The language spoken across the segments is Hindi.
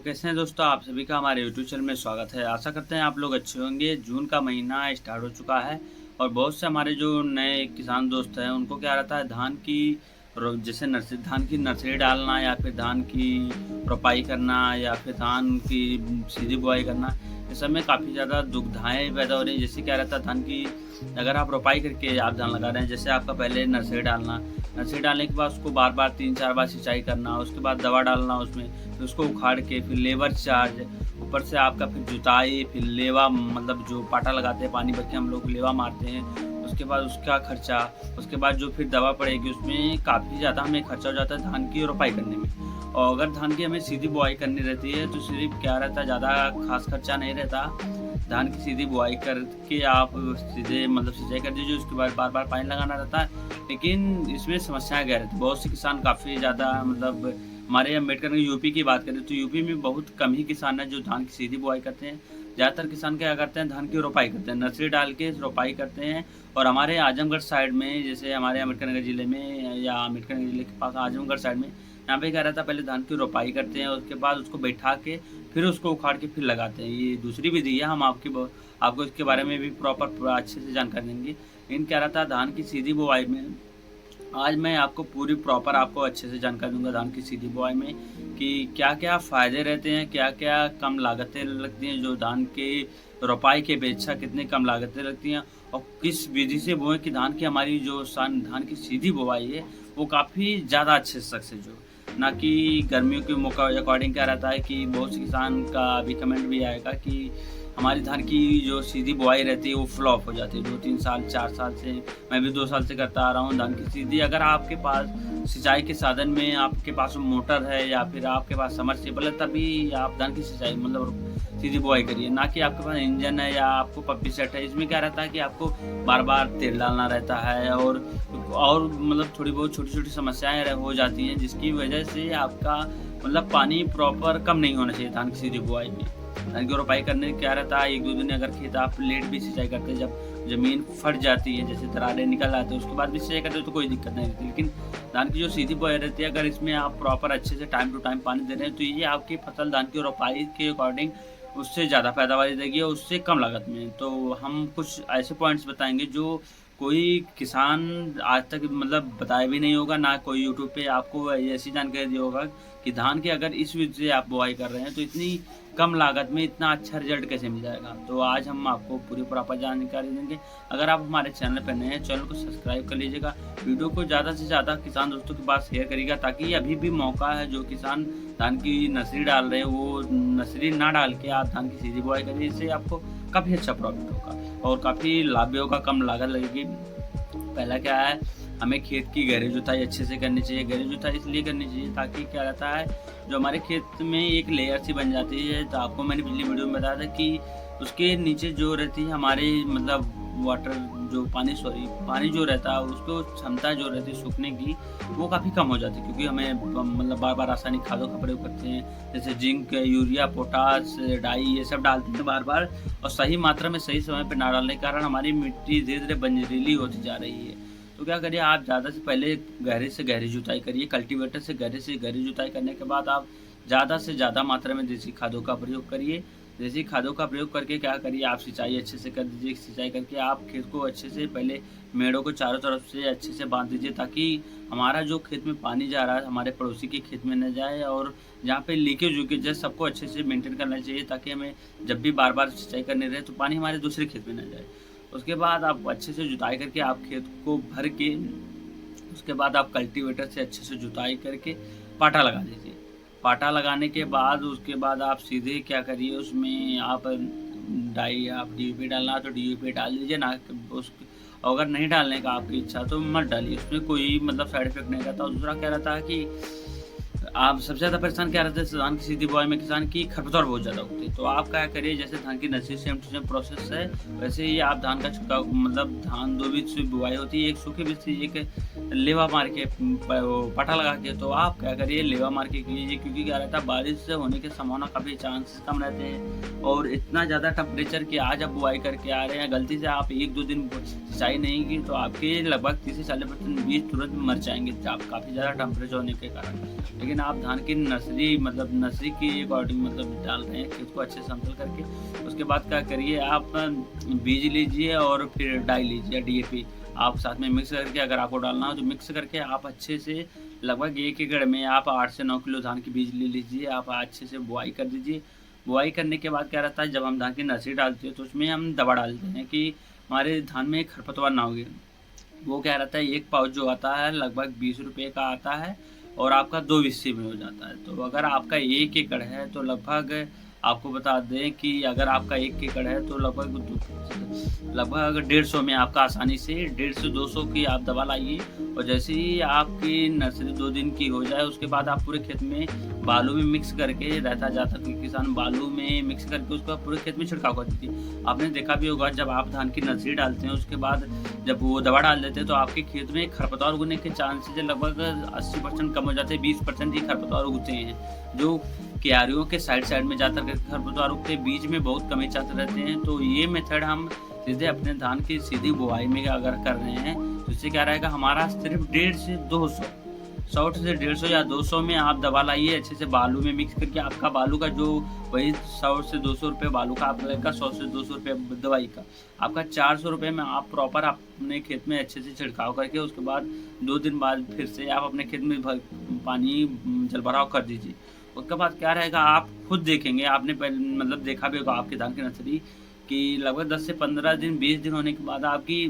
कैसे हैं दोस्तों, आप सभी का हमारे यूट्यूब चैनल में स्वागत है। आशा करते हैं आप लोग अच्छे होंगे। जून का महीना स्टार्ट हो चुका है और बहुत से हमारे जो नए किसान दोस्त हैं उनको क्या रहता है, धान की जैसे धान की नर्सरी डालना या फिर धान की रोपाई करना या फिर धान की सीधी बुआई करना। इस समय काफ़ी ज़्यादा दुविधाएं पैदा हो रही हैं। जैसे क्या रहता है, धान की अगर आप रोपाई करके आप धान लगा रहे हैं, जैसे आपका पहले नर्सरी डालने के बाद उसको बार बार 3-4 बार सिंचाई करना, उसके बाद दवा डालना उसमें, फिर उसको उखाड़ के फिर लेबर चार्ज, ऊपर से आपका फिर जुताई, फिर लेवा मतलब जो पाटा लगाते हैं पानी भर के हम लोग लेवा मारते हैं, उसके बाद उसका खर्चा, उसके बाद जो फिर दवा पड़ेगी उसमें काफ़ी ज़्यादा हमें खर्चा हो जाता है धान की रोपाई करने में। और अगर धान की हमें सीधी बुआई करनी रहती है तो सिर्फ क्या रहता है, ज़्यादा खास खर्चा नहीं रहता। धान की सीधी बुआई करके आप सीधे मतलब सिंचाई कर दीजिए, उसके बाद बार बार पानी लगाना रहता है। लेकिन इसमें समस्याएं क्या रहती है, बहुत से किसान काफ़ी ज़्यादा मतलब हमारे अम्बेडकर यूपी की बात करें तो यूपी में बहुत कम ही किसान हैं जो धान की सीधी बुआई करते हैं। ज़्यादातर किसान क्या करते हैं, धान की रोपाई करते हैं, नर्सरी डाल के रोपाई करते हैं। और हमारे आजमगढ़ साइड में, जैसे हमारे अम्बेडकर नगर ज़िले में या अम्बेडकर नगर ज़िले के पास आजमगढ़ साइड में, यहाँ पे क्या रहता है, पहले धान की रोपाई करते हैं, उसके बाद उसको बैठा के फिर उसको उखाड़ के फिर लगाते हैं। ये दूसरी विधि है, हम आपको इसके बारे में भी प्रॉपर अच्छे से जानकारी देंगे। लेकिन क्या रहता है, धान की सीधी बुआई में आज मैं आपको पूरी प्रॉपर आपको अच्छे से जानकारी दूंगा धान की सीधी बुआई में कि क्या क्या फ़ायदे रहते हैं, क्या क्या कम लागतें लगती हैं, जो धान के रोपाई के अपेक्षा कितनी कम लागतें लगती हैं, और किस विधि से बोएं कि धान की हमारी जो धान की सीधी बुआई है वो काफ़ी ज़्यादा अच्छे से सक्सेस हो। ना कि गर्मियों के मौका अकॉर्डिंग क्या रहता है कि बहुत से किसान का अभी कमेंट भी आएगा कि हमारी धान की जो सीधी बुआई रहती है वो फ्लॉप हो जाती है। 2-3 साल 4 साल से, मैं भी 2 साल से करता आ रहा हूँ धान की सीधी। अगर आपके पास सिंचाई के साधन में आपके पास मोटर है या फिर आपके पास समरसेबल है, तभी आप धान की सिंचाई मतलब सीधी बुआई करिए। ना कि आपके पास इंजन है या आपको पम्पी सेट है। इसमें क्या रहता है कि आपको बार बार तेल डालना रहता है और मतलब थोड़ी बहुत छोटी छोटी समस्याएं हो जाती हैं, जिसकी वजह से आपका मतलब पानी प्रॉपर कम नहीं होना चाहिए धान की सीधी बुआई में। धान की रोपाई करने क्या रहता है, 1-2 दिन अगर खेत आप लेट भी सिंचाई करते हैं, जब ज़मीन फट जाती है, जैसे दरारें निकल आती है, उसके बाद भी सिंचाई करते हो तो कोई दिक्कत नहीं रहती। लेकिन धान की जो सीधी बुआई रहती है, अगर इसमें आप प्रॉपर अच्छे से टाइम टू टाइम पानी दे रहे हैं तो ये आपकी फसल धान की रोपाई के अकॉर्डिंग उससे ज़्यादा पैदावारी देगी और उससे कम लागत में। तो हम कुछ ऐसे पॉइंट्स बताएंगे जो कोई किसान आज तक मतलब बताया भी नहीं होगा, ना कोई यूट्यूब पे आपको ऐसी जानकारी दिया होगा कि धान की अगर इस विधि से आप बुआई कर रहे हैं तो इतनी कम लागत में इतना अच्छा रिजल्ट कैसे मिल जाएगा। तो आज हम आपको पूरी प्रॉपर जानकारी देंगे। अगर आप हमारे चैनल पर नए हैं, चैनल को सब्सक्राइब कर लीजिएगा, वीडियो को ज़्यादा से ज़्यादा किसान दोस्तों के पास शेयर करिएगा, ताकि अभी भी मौका है जो किसान धान की नर्सरी डाल रहे हैं वो नर्सरी ना डाल के आप धान की सीधी बुआई करिए। इससे आपको काफ़ी अच्छा प्रॉफिट होगा और काफ़ी लाभ भी होगा, कम लागत लगेगी। पहला क्या है, हमें खेत की गहरी जुताई अच्छे से करनी चाहिए। गहरी जुताई इसलिए करनी चाहिए ताकि क्या रहता है, जो हमारे खेत में एक लेयर सी बन जाती है। तो आपको मैंने पिछली वीडियो में बताया था कि उसके नीचे जो रहती है हमारी मतलब वाटर जो पानी जो रहता है उसको क्षमता जो रहती है सूखने की वो काफ़ी कम हो जाती है, क्योंकि हमें मतलब बार बार रासायनिक खादों का प्रयोग करते हैं, जैसे जिंक, यूरिया, पोटास, डाई, ये सब डालते हैं बार बार, और सही मात्रा में सही समय पर ना डालने के कारण हमारी मिट्टी धीरे धीरे बंजरीली होती जा रही है। तो क्या करिए, आप ज़्यादा से पहले गहरे से गहरी जुताई करिए। कल्टीवेटर से गहरी जुताई करने के बाद आप ज़्यादा से ज़्यादा मात्रा में देसी खादों का प्रयोग करिए। देसी खादों का प्रयोग करके क्या करिए, आप सिंचाई अच्छे से कर दीजिए। सिंचाई करके आप खेत को अच्छे से पहले मेड़ों को चारों तरफ से अच्छे से बांध दीजिए, ताकि हमारा जो खेत में पानी जा रहा है हमारे पड़ोसी के खेत में न जाए। और जहाँ पे लीकेज वूकेज है सबको अच्छे से मेंटेन करना चाहिए, ताकि हमें जब भी बार बार सिंचाई करने रहे तो पानी हमारे दूसरे खेत में न जाए। उसके बाद आप अच्छे से जुताई करके आप खेत को भर के, उसके बाद आप कल्टीवेटर से अच्छे से जुताई करके पाटा लगा दीजिए। पाटा लगाने के बाद उसके बाद आप सीधे क्या करिए, उसमें आप आप डीयूपी डालना तो डीयूपी डाल दीजिए ना। उस अगर नहीं डालने का आपकी इच्छा तो मत डालिए, उसमें कोई मतलब साइड इफेक्ट नहीं रहता। और दूसरा क्या रहता है कि आप सबसे ज़्यादा परेशान क्या रहता है, धान की सीधी बुआई में किसान की खरपतवार बहुत ज़्यादा होती है। तो आप क्या करिए, जैसे धान की nursery same to same process है, वैसे ही आप धान का छिड़काव मतलब धान 2 बीज से बुआई होती है, एक सूखे बीज से एक लेवा मार के पटा लगा के। तो आप क्या करिए, लेवा मार के कीजिए, क्योंकि क्या रहता है बारिश से होने की संभावना काफ़ी चांसेस कम रहते हैं। और इतना ज़्यादा टेम्परेचर कि आज आप बुआई करके आ रहे हैं, गलती से आप 1-2 दिन सिंचाई नहीं की तो आपके लगभग 30 से 40% बीज तुरंत मर जाएंगे, काफ़ी ज़्यादा टेम्परेचर होने के कारण। लेकिन आप धान की नर्सरी मतलब नर्सरी के अकॉर्डिंग मतलब डाल रहे हैं, खेत को अच्छे से समतल करके उसके बाद क्या करिए आप बीज लीजिए और फिर डाई लीजिए, डीएपी आप साथ में मिक्स करके, अगर आपको डालना हो तो मिक्स करके आप अच्छे से लगभग 1 एकड़ में आप 8 से 9 किलो धान की बीज ले लीजिए। आप अच्छे से बुआई कर दीजिए। बुआई करने के बाद क्या रहता है, जब हम धान की नर्सरी डालते हैं तो उसमें हम दवा डालते हैं कि हमारे धान में खरपतवार ना होगी। वो क्या रहता है, एक पाउच जो आता है लगभग 20 रुपये का आता है और आपका 2 हिस्से में हो जाता है। तो अगर आपका 1 एकड़ है तो लगभग आपको बता दें कि अगर आपका 1 एकड़ है तो लगभग 150 में आपका आसानी से 150 से 200 की आप दवा लाइए। और जैसे ही आपकी नर्सरी 2 दिन की हो जाए उसके बाद आप पूरे खेत में बालू में मिक्स करके, रहता जाता कि किसान बालू में मिक्स करके उसका पूरे खेत में छिड़काव कर दीजिए। आपने देखा भी होगा जब आप धान की नर्सरी डालते हैं उसके बाद जब वो दवा डाल देते हैं तो आपके खेत में खरपतवार उगने के चांसेस लगभग 80% कम हो जाते हैं, 20% ही खरपतवार उगते हैं। जो क्यारियों के साइड में जाकर के खरपतवार उगते हैं, बीज में बहुत कम ही चांस रहते हैं। तो ये मेथड हम सीधे अपने धान की सीधी बुआई में अगर कर रहे हैं तो इससे क्या रहेगा, हमारा सिर्फ 150 से 200, 100 से 150 या 200 में आप दवा लाइए अच्छे से बालू में मिक्स करके। आपका बालू का जो वही 100 से 200 रुपये बालू का आप लगेगा, 100 से 200 रुपये दवाई का आपका 400 रुपये में आप प्रॉपर अपने खेत में अच्छे से छिड़काव करके उसके बाद 2 दिन बाद फिर से आप अपने खेत में पानी जल भराव कर दीजिए। उसके बाद क्या रहेगा, आप खुद देखेंगे, आपने पहले मतलब देखा भी होगा आपके धान की नर्सरी कि लगभग 10 से 15 दिन 20 दिन होने के बाद आपकी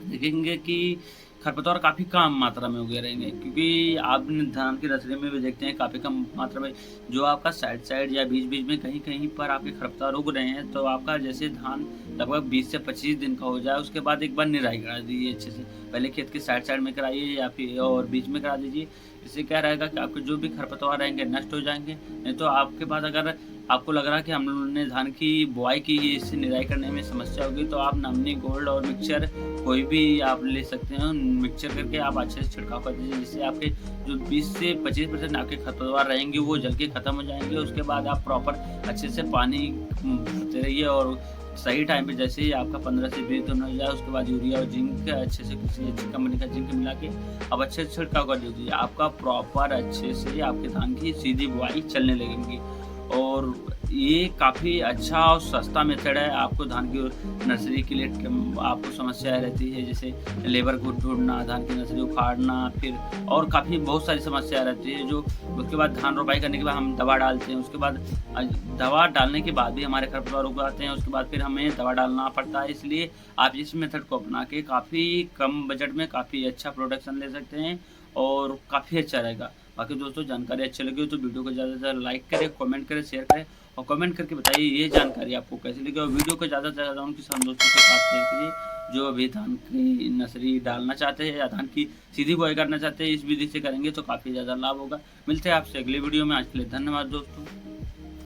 देखेंगे कि खरपतवार काफ़ी कम मात्रा में उगे रहेंगे। क्योंकि आप धान की नर्सरी में भी देखते हैं काफ़ी कम मात्रा में जो आपका साइड या बीच में कहीं पर आपके खरपतवार उग रहे हैं। तो आपका जैसे धान लगभग 20 से 25 दिन का हो जाए उसके बाद एक बार निराई करा दीजिए अच्छे से। पहले खेत के साइड में कराइए या फिर और बीच में करा दीजिए। इससे क्या रहेगा कि आपके जो भी खरपतवार रहेंगे नष्ट हो जाएंगे। नहीं तो आपके पास अगर आपको लग रहा है कि हम लोगों ने धान की बुआई की, इससे निराई करने में समस्या होगी, तो आप नमनी गोल्ड और मिक्सचर कोई भी आप ले सकते हैं। मिक्सचर करके आप अच्छे से छिड़काव कर दीजिए, जिससे आपके जो 20 से 25% आपके खरपतवार रहेंगे वो जल के ख़त्म हो जाएंगे। उसके बाद आप प्रॉपर अच्छे से पानी भरते रहिए और सही टाइम पे जैसे ही आपका 15 से 20 दिन हो जाए उसके बाद यूरिया और जिंक अच्छे से किसी अच्छी कंपनी का जिंक मिला के अब अच्छे से छिड़काव कर दीजिए। आपका प्रॉपर अच्छे से आपके धान की सीधी बुआई चलने लगेंगी। और ये काफ़ी अच्छा और सस्ता मेथड है। आपको धान की नर्सरी के लिए आपको समस्याएं रहती है, जैसे लेबर को ढूंढना, धान की नर्सरी उखाड़ना, फिर और काफ़ी बहुत सारी समस्या रहती है। जो उसके बाद धान रोपाई करने के बाद हम दवा डालते हैं, उसके बाद दवा डालने के बाद भी हमारे खरपतवार उग आते हैं, उसके बाद फिर हमें दवा डालना पड़ता है। इसलिए आप इस मेथड को अपना के काफ़ी कम बजट में काफ़ी अच्छा प्रोडक्शन ले सकते हैं और काफ़ी अच्छा रहेगा। बाकी दोस्तों जानकारी अच्छी लगी हो तो वीडियो को ज़्यादा से ज़्यादा लाइक करें, कमेंट करें, शेयर करें और कमेंट करके बताइए ये जानकारी आपको कैसी लगी। और वीडियो को ज़्यादा से ज़्यादा उन किसान दोस्तों के साथ शेयर करिए जो अभी धान की नर्सरी डालना चाहते हैं या धान की सीधी बुआई करना चाहते हैं। इस विधि से करेंगे तो काफ़ी ज़्यादा लाभ होगा। मिलते हैं आपसे अगले वीडियो में। आज के लिए धन्यवाद दोस्तों।